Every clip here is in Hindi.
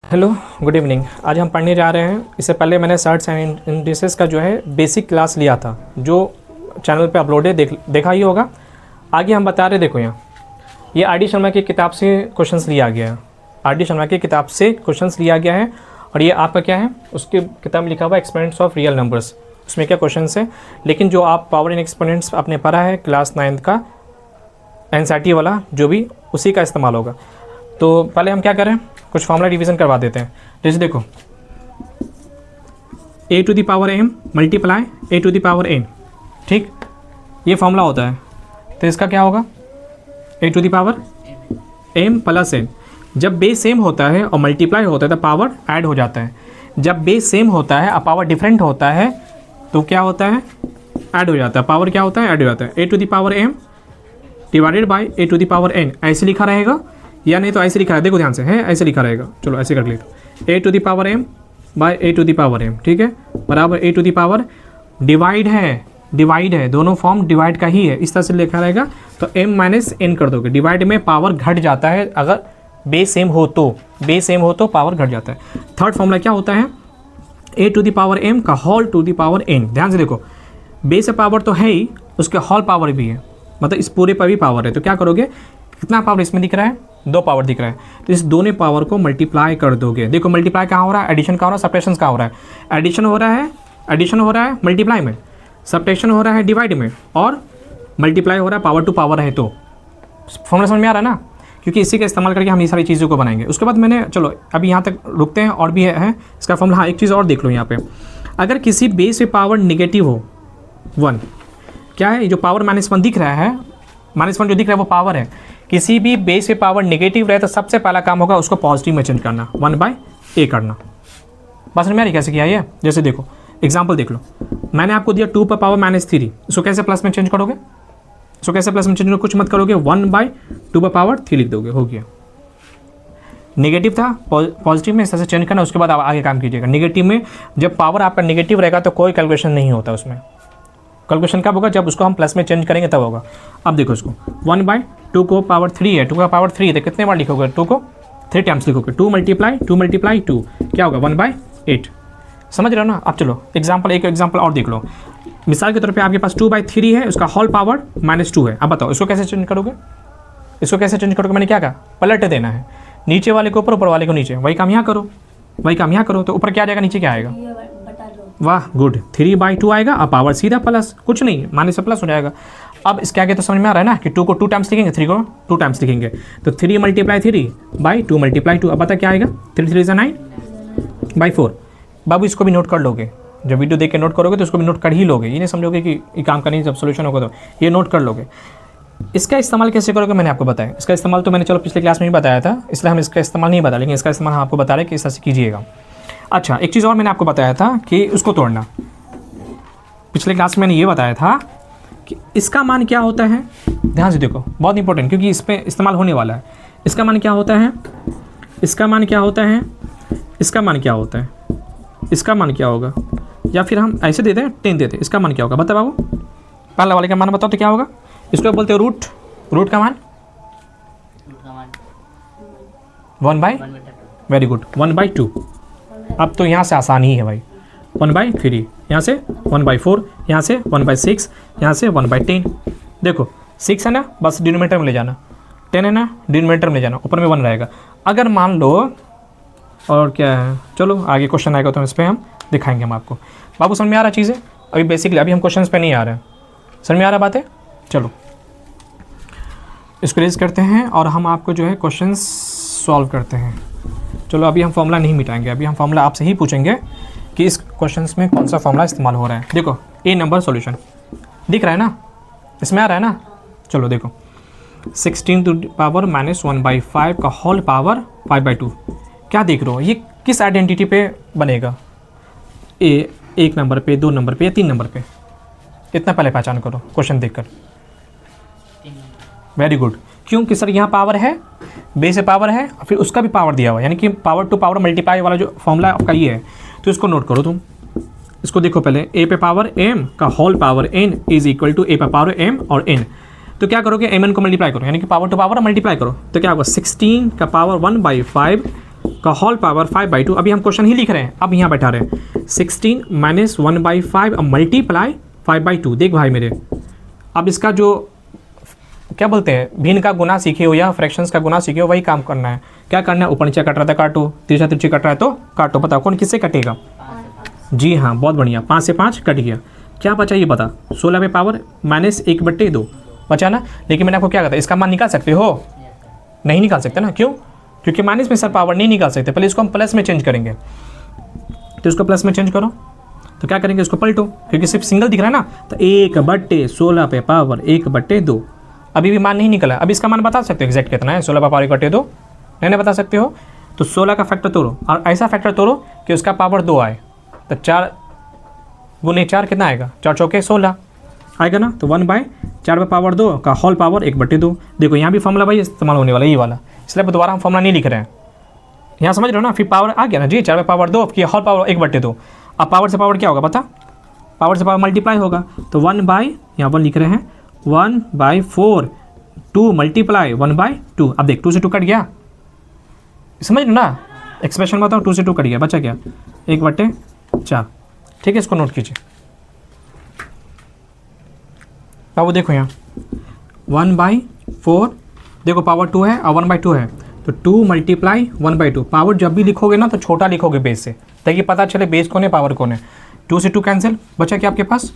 Hello, good evening. आज हम पढ़ने जा रहे हैं। इससे पहले मैंने सर्च एंड इंडिसेस का जो है बेसिक क्लास लिया था, जो चैनल पे अपलोड है, देखा ही होगा। आगे हम बता रहे, देखो यहाँ ये आर डी शर्मा की किताब से क्वेश्चंस लिया गया है। आर डी शर्मा की किताब से क्वेश्चंस लिया गया है और ये आपका क्या है, उसकी किताब में लिखा हुआ एक्सपोनेंट्स ऑफ रियल नंबर्स। उसमें क्या क्वेश्चन है, लेकिन जो आप पावर इन एक्सपोनेंट्स आपने पढ़ा है क्लास 9 का एनसीईआरटी वाला, जो भी उसी का इस्तेमाल होगा। तो पहले हम क्या करें, कुछ फॉर्मूला डिवीज़न करवा देते हैं। जैसे देखो a to the power m multiply a to the power n, ठीक, ये फॉर्मूला होता है। तो इसका क्या होगा, a to the power m plus n। जब बेस सेम होता है और मल्टीप्लाई होता है तो पावर ऐड हो जाता है। जब बेस सेम होता है और पावर डिफरेंट होता है तो क्या होता है, ऐड हो जाता है। पावर क्या होता है, ऐड हो जाता है। a to the power m divided by a to the power n, ऐसे लिखा रहेगा या नहीं तो ऐसे लिखा है, देखो ध्यान से, है ऐसे लिखा रहेगा। चलो ऐसे कर लेते, a to the power m by a to the power m, ठीक है, बराबर a to the power divide है, दोनों फॉर्म डिवाइड का ही है, इस तरह से लिखा रहेगा। तो m माइनस n कर दोगे, डिवाइड में पावर घट जाता है, अगर बेस सेम हो तो पावर घट जाता है। थर्ड फॉर्मूला क्या होता है, a to the power m का whole to the power n। ध्यान से देखो, बेस पावर तो है ही, उसके होल पावर भी है, मतलब इस पूरे पर भी पावर है। तो क्या करोगे, कितना पावर इसमें दिख रहा है, 2 पावर दिख रहा है, तो इस दोनों पावर को मल्टीप्लाई कर दोगे। देखो मल्टीप्लाई कहाँ हो रहा है, एडिशन कहाँ हो रहा है, सब्ट्रैक्शन कहाँ हो रहा है। एडिशन हो रहा है मल्टीप्लाई में, सब्ट्रैक्शन हो रहा है डिवाइड में, और मल्टीप्लाई हो रहा है पावर टू पावर है। तो फॉर्मूला समझ में आ रहा है ना, क्योंकि इसी का इस्तेमाल करके हम ये सारी चीज़ों को बनाएंगे। उसके बाद मैंने, चलो अभी यहाँ तक रुकते हैं, और भी है इसका फॉर्मूला। हाँ, एक चीज़ और देख लो यहाँ पे, अगर किसी बेस पे पावर निगेटिव हो 1, क्या है, जो पावर -1 दिख रहा है, -1 जो दिख रहा है वो पावर है। किसी भी बेस पे पावर नेगेटिव रहे तो सबसे पहला काम होगा उसको पॉजिटिव में चेंज करना, 1/a करना। बस में आ रही कैसे किया ये, जैसे देखो एग्जांपल देख लो, मैंने आपको दिया 2 पर पावर -3, इसको कैसे प्लस में चेंज करोगे, इसको कैसे प्लस में चेंज करोगे, कुछ मत करोगे, 1/2 पर पावर 3 लिख दोगे, हो गया। नेगेटिव था, पॉजिटिव में इस तरह से चेंज करना, उसके बाद आप आगे काम कीजिएगा। नेगेटिव में जब पावर आपका नेगेटिव रहेगा तो कोई कैलकुलेशन नहीं होता उसमें। कैलकुलेशन कब होगा, जब उसको हम प्लस में चेंज करेंगे तब होगा। अब देखो इसको, 1/2 को पावर 3 है, 2 का पावर 3 है, तो कितने बार लिखोगे, 2 को 3 टाइम्स लिखोगे, 2 मल्टीप्लाई 2 क्या होगा, 1/8। समझ रहे हो ना। अब चलो एक एग्जाम्पल और देख लो। मिसाल के तौर पे आपके पास 2/3 है, उसका होल पावर -2 है। अब बताओ इसको कैसे चेंज करोगे, मैंने क्या कहा, पलट देना है, नीचे वाले को ऊपर, ऊपर वाले को नीचे। वही काम यहाँ करो, तो ऊपर क्या आ जाएगा, नीचे क्या आएगा, वाह गुड, 3/2 आएगा। अब पावर सीधा प्लस, कुछ नहीं, माइनस से प्लस हो जाएगा। अब इसके आगे तो समझ में आ रहा है ना कि 2 को 2 टाइम्स लिखेंगे, 3 को 2 टाइम्स लिखेंगे, तो 3 × 3/2 × 2। अब पता क्या आएगा, 3 3 9/4। बाबू इसको भी नोट कर लोगे, जब वीडियो देख के नोट करोगे तो उसको भी नोट कर ही लोगे, ये नहीं समझोगे कि ये काम का नहीं, जब सोल्यूशन होगा तो ये नोट कर लोगे। इसका इस्तेमाल कैसे करोगे मैंने आपको बताया। इसका इस्तेमाल तो मैंने चलो पिछले क्लास में ही बताया था, इसलिए हम इसका इस्तेमाल नहीं बताया, लेकिन इसका इस्तेमाल हम आपको बता रहे हैं कि इस तरह से कीजिएगा। अच्छा, एक चीज़ और मैंने आपको बताया था कि उसको तोड़ना। पिछले क्लास में मैंने ये बताया था कि इसका मान क्या होता है, ध्यान से देखो, बहुत इंपॉर्टेंट, क्योंकि इस पर इस्तेमाल होने वाला है। इसका मान क्या होता है, इसका मान क्या होगा, या फिर हम ऐसे दे दें 10 देते, इसका मान क्या होगा, बता बाबू, पहला वाले का मान बताओ तो क्या होगा। इसको बोलते हैं रूट का मान 1/, वेरी गुड, 1/2। अब तो यहाँ से आसान ही है भाई, 1/3, यहाँ से 1/4, यहाँ से 1/6, यहाँ से 1/10। देखो 6 है ना, बस डिनोमिनेटर में ले जाना, 10 है ना, डिनोमिनेटर में ले जाना, ऊपर में 1 रहेगा। अगर मान लो, और क्या है, चलो आगे क्वेश्चन आएगा तो इस पर हम दिखाएंगे हम आपको। बाबू समझ में आ रहा चीज़ें, अभी बेसिकली अभी हम क्वेश्चन पे नहीं आ रहे हैं, समझ में आ रहा बात है। चलो इसको रेज करते हैं और हम आपको जो है क्वेश्चन सॉल्व करते हैं। चलो अभी हम फॉर्मूला नहीं मिटाएंगे, अभी हम फॉर्मूला आपसे ही पूछेंगे कि इस क्वेश्चंस में कौन सा फॉर्मूला इस्तेमाल हो रहा है। देखो ए नंबर सॉल्यूशन दिख रहा है ना, इसमें आ रहा है ना। चलो देखो 16 टू पावर -1/5 का होल पावर 5/2, क्या देख रहे हो, ये किस आइडेंटिटी पे बनेगा, ए 1 नंबर पे, 2 नंबर पे या 3 नंबर पे, इतना पहले पहचान करो क्वेश्चन देखकर। वेरी गुड, क्योंकि सर यहाँ पावर है, बेस से पावर है, फिर उसका भी पावर दिया हुआ है, यानी कि पावर टू पावर मल्टीप्लाई वाला जो फॉर्मूला आपका ये है। तो इसको नोट करो तुम, इसको देखो पहले, a पे पावर m का whole power n is equal to a पे पावर m और n। तो क्या करोगे, mn को मल्टीप्लाई करो, यानी कि पावर टू पावर मल्टीप्लाई करो, तो क्या होगा, 16 का पावर 1/5 का होल पावर 5/2। अभी हम क्वेश्चन ही लिख रहे हैं, अब यहाँ बैठा रहे हैं 16 माइनस 1/5 अब मल्टीप्लाई 5/2। देख भाई मेरे, अब इसका जो क्या बोलते हैं भिन्न का गुना सीखे हो या फ्रैक्शंस का गुना सीखे हो वही काम करना है। क्या करना है, ऊपर नीचे कट रहा था काटो, तिरछा तिरछी कट रहा है तो काटो। बताओ कौन किससे कटेगा? जी हाँ बहुत बढ़िया, 5 से 5 कट गया। क्या बचा ये बता, 16 पे पावर माइनस 1/2 बचा ना। लेकिन मैंने आपको क्या कहता है, इसका मान निकाल सकते हो? नहीं निकाल सकते ना, क्यों? क्योंकि माइनस में सर पावर नहीं निकाल सकते, पहले इसको हम प्लस में चेंज करेंगे। तो इसको प्लस में चेंज करो, तो क्या करेंगे, इसको पलटो, क्योंकि सिर्फ सिंगल दिख रहा है ना। तो 1/16 पे पावर 1/2। अभी भी मान नहीं निकला, अब इसका मान बता सकते हो एग्जैक्ट कितना है? 16 पे पावर 1/2 नहीं बता सकते हो? तो 16 का फैक्टर तोड़ो और ऐसा फैक्टर तोड़ो कि उसका पावर 2 आए। तो 4 गुने 4 कितना आएगा? 4 चौके 16 आएगा ना। तो 1/4 पे पावर 2 का होल पावर 1/2। देखो यहाँ भी फॉर्मूला भाई इस्तेमाल होने वाला ये वाला, इसलिए दोबारा हम फॉर्मूला नहीं लिख रहे हैं। यहाँ समझ रहे हो ना, फिर पावर आ गया ना जी, 4 पे पावर 2 की होल पावर 1/2। अब पावर से पावर क्या होगा पता? पावर से पावर मल्टीप्लाई होगा। तो 1 यहाँ पर लिख रहे हैं 1/4 2 मल्टीप्लाई 1/2। अब देख 2 से 2 कट गया, समझ लो ना एक्सप्रेशन बताओ, 2 से 2 कट गया, बचा क्या? 1/4। ठीक है, इसको नोट कीजिए। अब वो देखो यहाँ 1/4 देखो पावर 2 है और 1/2 है, तो 2 मल्टीप्लाई 1/2। पावर जब भी लिखोगे ना तो छोटा लिखोगे बेस से, ताकि पता चले बेस कौन है पावर कौन है। 2 से 2 कैंसिल, बचा क्या आपके पास?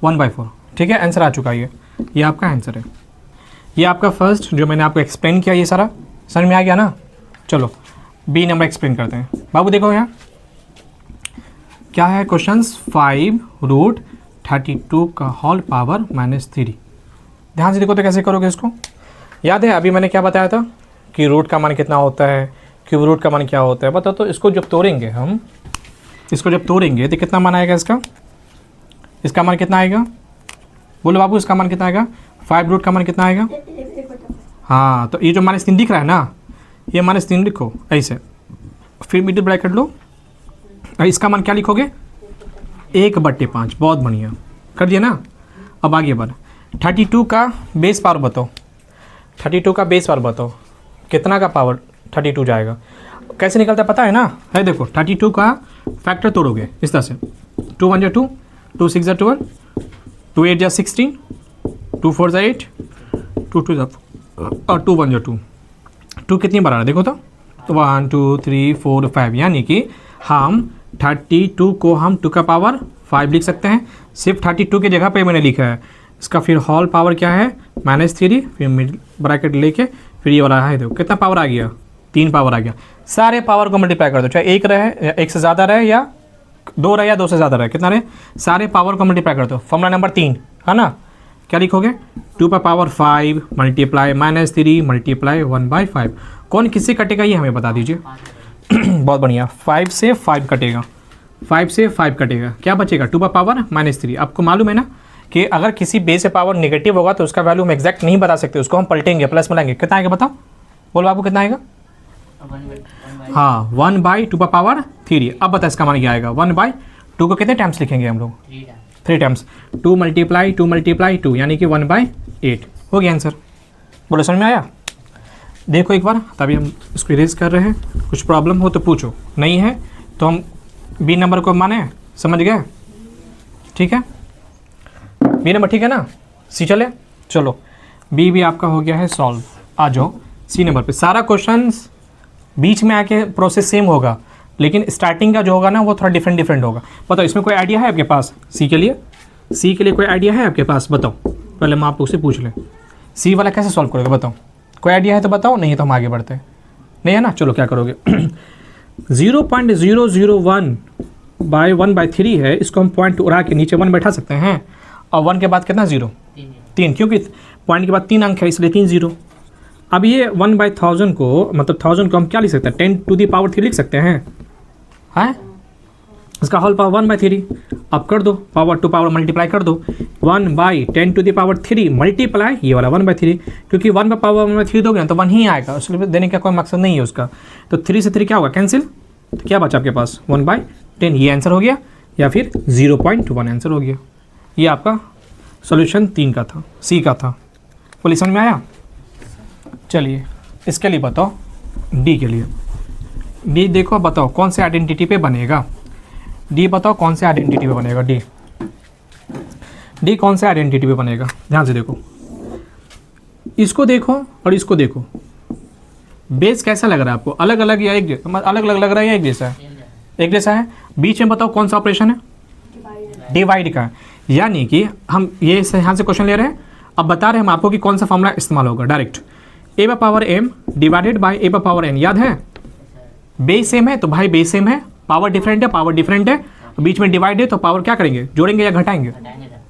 1/4। ठीक है, आंसर आ चुका है ये आपका आंसर है। ये आपका फर्स्ट जो मैंने आपको एक्सप्लेन किया, ये सारा समझ में आ गया ना। चलो बी नंबर एक्सप्लेन करते हैं। बाबू देखो यहाँ क्या है क्वेश्चंस, 5√32 का होल पावर -3। ध्यान से देखो तो कैसे करोगे इसको। याद है अभी मैंने क्या बताया था कि रूट का मान कितना होता है, क्यूब रूट का मान क्या होता है, बताओ तो। इसको जब तोड़ेंगे हम, इसको जब तोड़ेंगे तो कितना मान आएगा इसका? इसका मान कितना आएगा? बोलो बाबू, इसका मान कितना आएगा? 5 का मान कितना आएगा? हाँ, तो ये जो -3 दिख रहा है ना, ये -3 लिखो ऐसे, फिर मिडिल ब्रैकेट लो, और इसका मान क्या लिखोगे? 1/5। बहुत बढ़िया कर दिया ना। अब आगे बढ़, 32 का बेस पावर बताओ। 32 का बेस पावर बताओ, कितना का पावर 32 जाएगा? कैसे निकलता है पता है ना? है देखो 32 का फैक्टर तोड़ोगे इस तरह से, 2 1 2, 2 6 12, 2 8 16, 2 4 8, 2 2 और 2 1 2। 2 कितनी बार आ रहा है देखो तो, 1 2 3 4 5, यानी कि हम 32 को हम 2 का पावर 5 लिख सकते हैं। सिर्फ 32 की जगह पे मैंने लिखा है। इसका फिर होल पावर क्या है? -3, फिर मिड ब्रैकेट लेके फिर ये वाला है, देखो कितना पावर आ गया? 3 पावर आ गया। सारे पावर को मल्टीप्लाई कर दो, चाहे 1 रहे या 1 से ज़्यादा रहे या 2 रहे या 2 से ज़्यादा रहे, कितना रहे, सारे पावर को मल्टीप्लाई कर दो। फॉर्मूला नंबर 3 है ना, क्या लिखोगे? 2 पर पावर 5 मल्टीप्लाई -3 मल्टीप्लाई 1/5। कौन किससे कटेगा ये हमें बता दीजिए। बहुत बढ़िया, 5 से 5 कटेगा, 5 से 5 कटेगा, क्या बचेगा? 2 पर पावर -3। आपको मालूम है ना कि अगर किसी बेस से पावर नेगेटिव होगा तो उसका वैल्यू हम एग्जैक्ट नहीं बता सकते, उसको हम पलटेंगे, प्लस में लाएंगे। कितना आएगा बताओ, बोलो आपको कितना आएगा? हाँ, 1/2 पर पावर 3। अब बता इसका मान क्या आएगा? 1/2 को कितने टाइम्स लिखेंगे हम लोग? 3 टाइम्स। 2 मल्टीप्लाई 2 यानी कि 1/8 हो गया आंसर। बोलो समझ में आया? देखो एक बार, तभी हम इसको इरेज कर रहे हैं। कुछ प्रॉब्लम हो तो पूछो, नहीं है तो हम बी नंबर को माने, समझ गए? ठीक है, बी नंबर ठीक है ना। सी चले, चलो बी भी आपका हो गया है सॉल्व। आ जाओ सी नंबर पे। सारा क्वेश्चंस बीच में आके प्रोसेस सेम होगा, लेकिन स्टार्टिंग का जो होगा ना वो थोड़ा डिफरेंट होगा। बताओ इसमें कोई आइडिया है आपके पास? सी के लिए कोई आइडिया है आपके पास? बताओ, पहले मैं आप उससे पूछ लें। सी वाला कैसे सॉल्व करोगे बताओ? कोई आइडिया है तो बताओ, नहीं है तो हम आगे बढ़ते हैं। नहीं है ना, चलो क्या करोगे? 0.001/1/3 है, इसको हम पॉइंट उड़ा के नीचे 1 बैठा सकते हैं, और 1 के बाद कितना? 0 3, क्योंकि पॉइंट के बाद 3 अंक है इसलिए 3 0। अब ये 1/1000 को, मतलब 1000 को हम क्या लिख सकते हैं? 10⁻³ लिख सकते हैं, हैं? इसका होल पावर 1/3। अब कर दो, पावर टू पावर मल्टीप्लाई कर दो, 1/10⁻³ मल्टीप्लाई ये वाला 1/3, क्योंकि 1 पर पावर 1/3 दोगे ना तो 1 ही आएगा, उसके देने का कोई मकसद नहीं है उसका। तो 3 से 3 क्या होगा? कैंसिल। तो क्या बचा आपके पास? 1/10, ये आंसर हो गया, या फिर 0.1 आंसर हो गया। ये आपका सॉल्यूशन 3 का था, सी का था। बोलिए समझ में आया? चलिए इसके लिए बताओ डी के लिए। डी देखो, बताओ कौन से आइडेंटिटी पे बनेगा। डी बताओ कौन से आइडेंटिटी पे बनेगा। डी कौन से आइडेंटिटी पे बनेगा। ध्यान से देखो, इसको देखो और इसको देखो, बेस कैसा लग रहा है आपको? अलग अलग या एक अलग अलग लग रहा है या एक जैसा है? एक जैसा है। बीच में बताओ कौन सा ऑपरेशन है? डिवाइड का। यानी कि हम ये यहाँ से क्वेश्चन ले रहे हैं, अब बता रहे हैं हम आपको कि कौन सा फॉर्मूला इस्तेमाल होगा। Direct a by power m divided by a by power n. याद है? बेस सेम है तो भाई बेस सेम है, पावर डिफरेंट है, पावर डिफरेंट है, बीच में डिवाइड है तो पावर क्या करेंगे? जोड़ेंगे या घटाएंगे?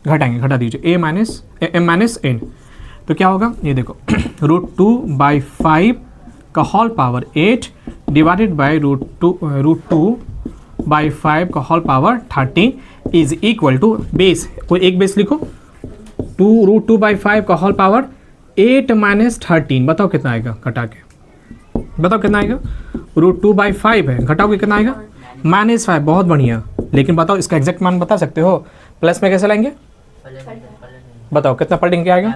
घटाएंगे। घटा दीजिए ए माइनस एम माइनस एन, तो क्या होगा? ये देखो √2/5 का होल पावर 8 डिवाइडेड बाय √2/5 का whole power 13 is equal to base, कोई एक बेस लिखो, √2/5 का होल पावर 8 माइनस 13। बताओ कितना आएगा घटा के? बताओ कितना आएगा? √2/5 है, घटाओगे कितना आएगा? -5। बहुत बढ़िया। लेकिन बताओ इसका एग्जैक्ट मान बता सकते हो? प्लस में कैसे लाएंगे? बताओ कितना पलटेंगे आएगा?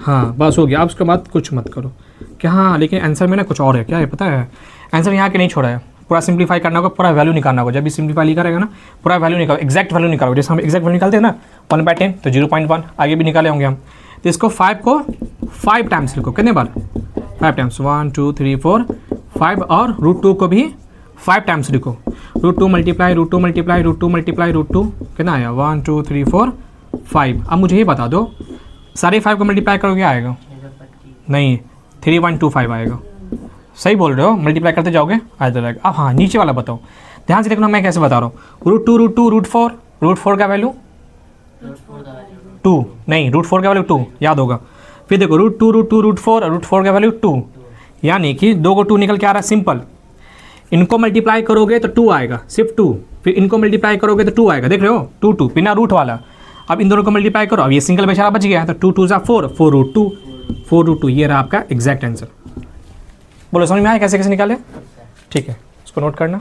हाँ बस हो गया। अब उसके बाद कुछ मत करो क्या? हाँ लेकिन आंसर में ना कुछ और है। क्या है पता है? आंसर यहाँ के नहीं छोड़ा है, पूरा सिंप्लीफाई करना होगा, पूरा वैल्यू निकालना होगा। जब भी सिंप्लीफाई लिखा रहेगा ना, पूरा वैल्यू निकालो, एक्जैक्ट वैल्यू निकालो। जैसे हम एक्जैक्ट वैल्यू निकालते हैं ना 1/10 तो 0.1, आगे भी निकाले होंगे हम। तो इसको 5 को 5 टाइम्स लिखो। कितने बार? 5 टाइम्स, 1 2 3 4 5। और √2 को भी 5 टाइम्स लिखो। √2 मल्टीप्लाई √2 मल्टीप्लाई √2 मल्टीप्लाई √2, कितना आया? 1 2 3 4 5। अब मुझे ये बता दो, सारे 5 को मल्टीप्लाई करोगे आएगा? नहीं, 3125 आएगा। सही बोल रहे हो, मल्टीप्लाई करते जाओगे आ जाएगा। अब हाँ नीचे वाला बताओ, ध्यान से देखना मैं कैसे बता रहा हूँ। √2 √4 √4 का वैल्यू 2, नहीं √4 का वैल्यू 2 याद होगा। फिर देखो √2 √4 का वैल्यू 2, यानी कि 2 को 2 निकल के आ रहा है। सिंपल, इनको मल्टीप्लाई करोगे तो 2 आएगा, सिर्फ 2। फिर इनको मल्टीप्लाई करोगे तो 2 आएगा। देख रहे हो 2 2 बिना रूट वाला। अब इन दोनों को मल्टीप्लाई करो, अब ये सिंगल बेचारा बच गया, तो 2 2 = 4 4√2 ये रहा आपका एग्जैक्ट आंसर। बोलो समझ में आया कैसे कैसे निकाले? ठीक है, इसको नोट करना।